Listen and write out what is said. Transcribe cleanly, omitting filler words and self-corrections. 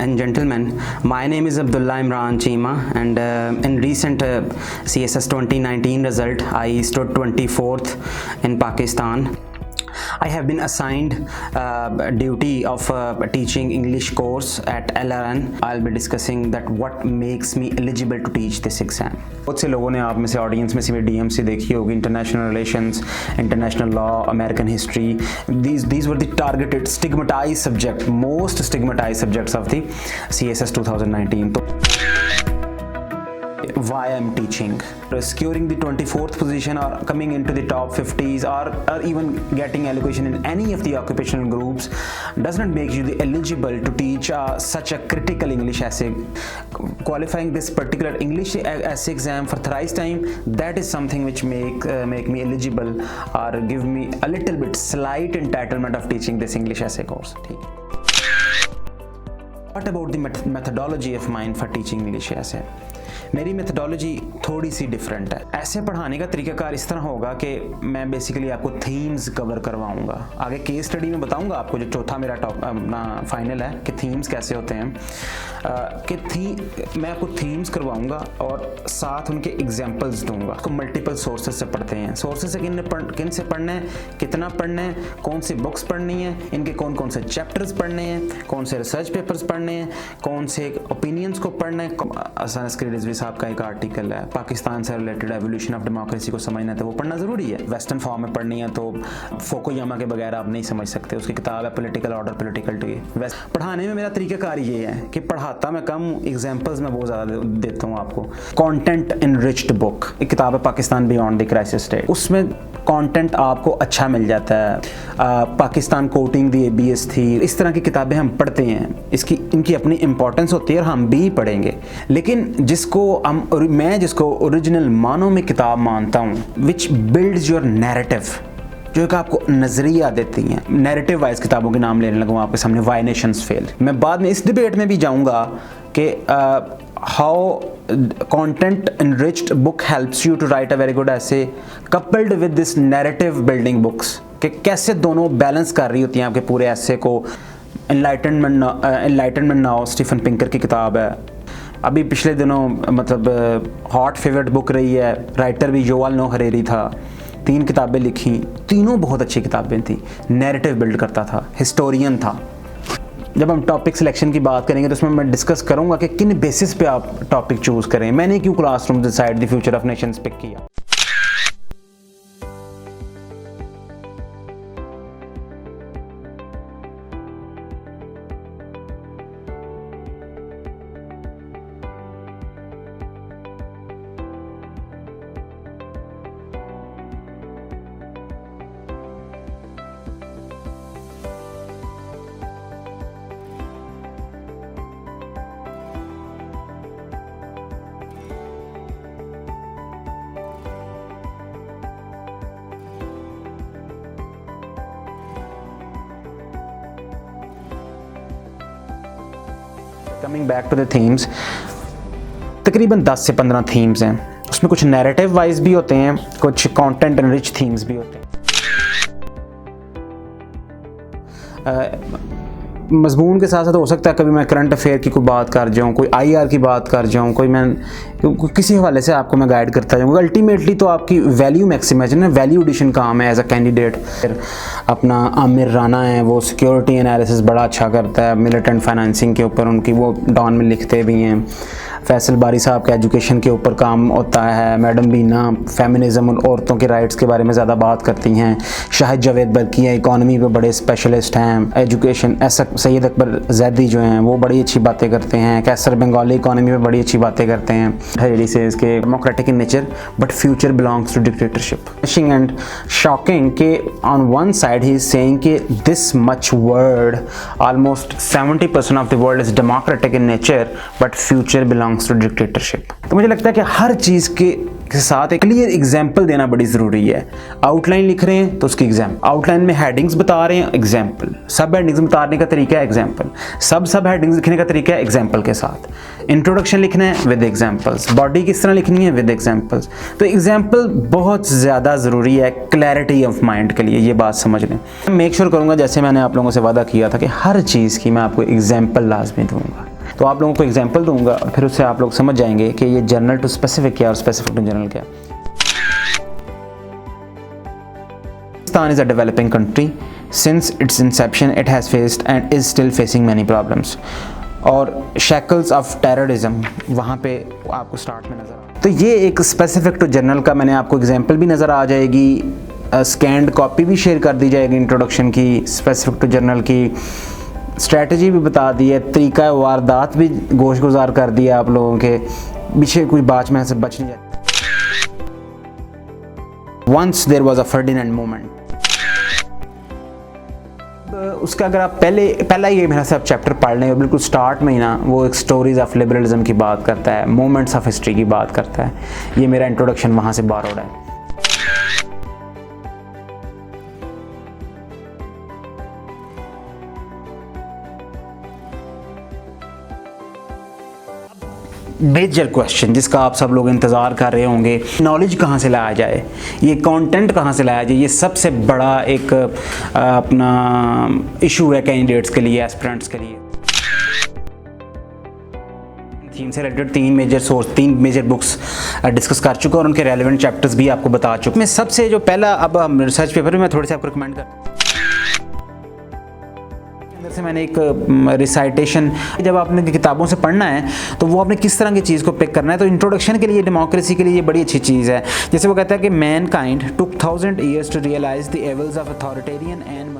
and gentlemen, my name is Abdullah Imran Cheema, and in recent CSS 2019 result, I stood 24th in Pakistan. I have been assigned duty of teaching English course at LRN. I'll be discussing that what makes me eligible to teach this exam. बहुत से लोगों ने आप में से audience में से DMC देखी होगी, international relations, international law, American history. These were the targeted stigmatized subject, most stigmatized subjects of the CSS 2019. Why I'm teaching, securing the 24th position or coming into the top 50s or even getting allocation in any of the occupational groups does not make you eligible to teach such a critical English essay. Qualifying this particular English essay exam for thrice time, that is something which make me eligible or give me a little bit slight entitlement of teaching this English essay course. What about the methodology of mine for teaching English essay? मेरी methodology थोड़ी सी different है. ऐसे पढ़ाने का तरीकाकार इस तरह होगा कि मैं बेसिकली आपको थीम्स कवर करवाऊंगा. आगे केस स्टडी में बताऊंगा आपको, जो चौथा मेरा अपना फाइनल है कि थीम्स कैसे होते हैं, मैं आपको थीम्स करवाऊंगा और साथ उनके एग्जांपल्स दूंगा. आपको मल्टीपल सोर्सेज से पढ़ते हैं. सोर्सेज से किन से पढ़ना है, कितना पढ़ना है, कौन सी बुक्स पढ़नी है, इनके कौन कौन से चैप्टर्स पढ़ने हैं, कौन से रिसर्च पेपर्स पढ़ने हैं, कौन से ओपिनियंस को पढ़ना है. संस्कृत रिजवी साहब का एक आर्टिकल है, पाकिस्तान से रिलेटेड एवोल्यूशन ऑफ डेमोक्रेसी को समझना है तो वो पढ़ना ज़रूरी है. वेस्टर्न फॉर्म में पढ़नी है तो फोकोयामा के बगैर आप नहीं समझ सकते. उसकी किताब है पॉलिटिकल ऑर्डर पॉलिटिकल टू. पढ़ाने में मेरा तरीकाकार ये है कि पढ़ाता मैं कम, एग्जाम्पल्स मैं बहुत ज़्यादा देता हूँ आपको. कॉन्टेंट इनरिच्ड बुक, एक किताब है Pakistan beyond the crisis state, उसमें कंटेंट आपको अच्छा मिल जाता है. पाकिस्तान कोटिंग दी ABS थी. इस तरह की किताबें हम पढ़ते हैं, इनकी अपनी इंपॉर्टेंस होती है और हम भी पढ़ेंगे. लेकिन मैं जिसको ओरिजिनल मानों में किताब मानता हूँ, विच बिल्ड्स योर नैरेटिव, जो एक आपको नज़रिया देती हैं. नैरेटिव वाइज किताबों के नाम लेने लगूँ आपके सामने. Why Nations fail. मैं बाद में इस डिबेट में भी जाऊँगा कि how content enriched book helps you to write a very good essay coupled with this narrative building books, कि कैसे दोनों बैलेंस कर रही होती हैं आपके पूरे ऐसे को. एनलाइटनमेंट नाउ स्टीफन पिंकर की किताब है, अभी पिछले दिनों मतलब हॉट फेवरेट बुक रही है. राइटर भी युval नोह हरेरी था. 3 किताबें लिखी, तीनों बहुत अच्छी किताबें थी. नैरेटिव बिल्ड करता था, हिस्टोरियन था. जब हम टॉपिक सिलेक्शन की बात करेंगे तो उसमें मैं डिस्कस करूंगा कि किन बेसिस पे आप टॉपिक चूज करें. मैंने क्यों classroom decide the future of nations pick किया. Coming back to the themes, तकरीबन 10 से 15 थीम्स हैं. उसमें कुछ नैरेटिव वाइज भी होते हैं, कुछ कंटेंट एनरिच थीम्स भी होते हैं. मजमून के साथ साथ हो सकता है कभी मैं करंट अफेयर की कोई बात कर जाऊँ, कोई IR की बात कर जाऊँ, किसी हवाले से आपको मैं गाइड करता जाऊँगा. अल्टीमेटली तो आपकी वैल्यू मैक्सिमाइजेशन है, वैल्यू एडिशन काम है एज अ कैंडिडेट. फिर अपना आमिर राना है, वो सिक्योरिटी एनालिसिस बड़ा अच्छा करता है, मिलिटेंट फाइनेंसिंग के ऊपर उनकी वो डॉन में लिखते भी हैं. फैसल बारी साहब का एजुकेशन के ऊपर काम होता है. मैडम बीना फेमिनिज्म और औरतों के राइट्स के बारे में ज़्यादा बात करती हैं. शाहिद जावेद बरकी है, इकॉनमी पे बड़े स्पेशलिस्ट हैं. एजुकेशन सैयद अकबर जैदी जो हैं वो बड़ी अच्छी बातें करते हैं. कैसर बंगाली इकॉनमी पे बड़ी अच्छी बातें करते हैं. Hariri says कि democratic in nature but future belongs to dictatorship. And shocking कि on one side he is saying कि this much word, almost 70% of the world is democratic in nature but future belongs to dictatorship. तो मुझे लगता है कि हर चीज़ के साथ एक क्लियर एग्जाम्पल देना बड़ी ज़रूरी है. आउटलाइन लिख रहे हैं तो उसकी एग्जाम्पल, आउटलाइन में हेडिंग्स बता रहे हैं एग्जाम्पल, सब हेडिंग्स बताने का तरीका है एग्जाम्पल, सब हेडिंग्स लिखने का तरीका है एग्जाम्पल के साथ. इंट्रोडक्शन लिखना है विद एग्जाम्पल्स, बॉडी किस तरह लिखनी है विद एग्जाम्पल्स. तो एग्जाम्पल बहुत ज़्यादा ज़रूरी है क्लैरिटी ऑफ माइंड के लिए, ये बात समझ लें. मेक श्योर करूँगा जैसे मैंने आप लोगों से वादा किया था कि हर चीज़ की मैं आपको एग्जाम्पल लाजमी दूँगा. तो आप लोगों को एग्जांपल दूंगा और फिर उससे आप लोग समझ जाएंगे कि ये जनरल टू स्पेसिफिक क्या और स्पेसिफिक टू जनरल क्या। Pakistan is a developing country. Since its inception, it has faced and is still facing many problems. और shackles of terrorism वहाँ पे आपको स्टार्ट में नज़र आ, तो ये एक स्पेसिफिक टू जनरल का मैंने आपको एग्जांपल भी नज़र आ जाएगी, स्कैंड कॉपी भी शेयर कर दी जाएगी इंट्रोडक्शन की, स्पेसिफिक टू जनरल की स्ट्रेटजी भी बता दी है, तरीका वारदात भी गोश गुजार कर दिया आप लोगों के पीछे, कोई बात में से बच नहीं जाती। Once there was a Ferdinand moment. उसका अगर आप पहला ये मेरा सब चैप्टर पढ़ लें, बिल्कुल स्टार्ट में ही ना वो एक स्टोरीज ऑफ लिबरलिज्म की बात करता है, मोमेंट्स ऑफ हिस्ट्री की बात करता है, ये मेरा इंट्रोडक्शन वहाँ से बार हो रहा है। मेजर क्वेश्चन जिसका आप सब लोग इंतज़ार कर रहे होंगे, नॉलेज कहाँ से लाया जाए, ये कंटेंट कहाँ से लाया जाए, ये सबसे बड़ा एक अपना इशू है कैंडिडेट्स के लिए, एस्पिरेंट्स के लिए। थीम से रिलेटेड 3 मेजर बुक्स डिस्कस कर चुका और उनके रेलेवेंट चैप्टर्स भी आपको बता चुका। मैं सबसे जो पहला अब हम रिसर्च पेपर में थोड़े से आपको रिकमेंड करता हूँ, से मैंने एक रिसाइटेशन, जब आपने किताबों से पढ़ना है तो वो आपने किस तरह की चीज़ को पिक करना है, तो इंट्रोडक्शन के लिए, डेमोक्रेसी के लिए ये बड़ी अच्छी चीज़ है। जैसे वो कहता है कि Mankind took 1000 years to realize the evils of authoritarian and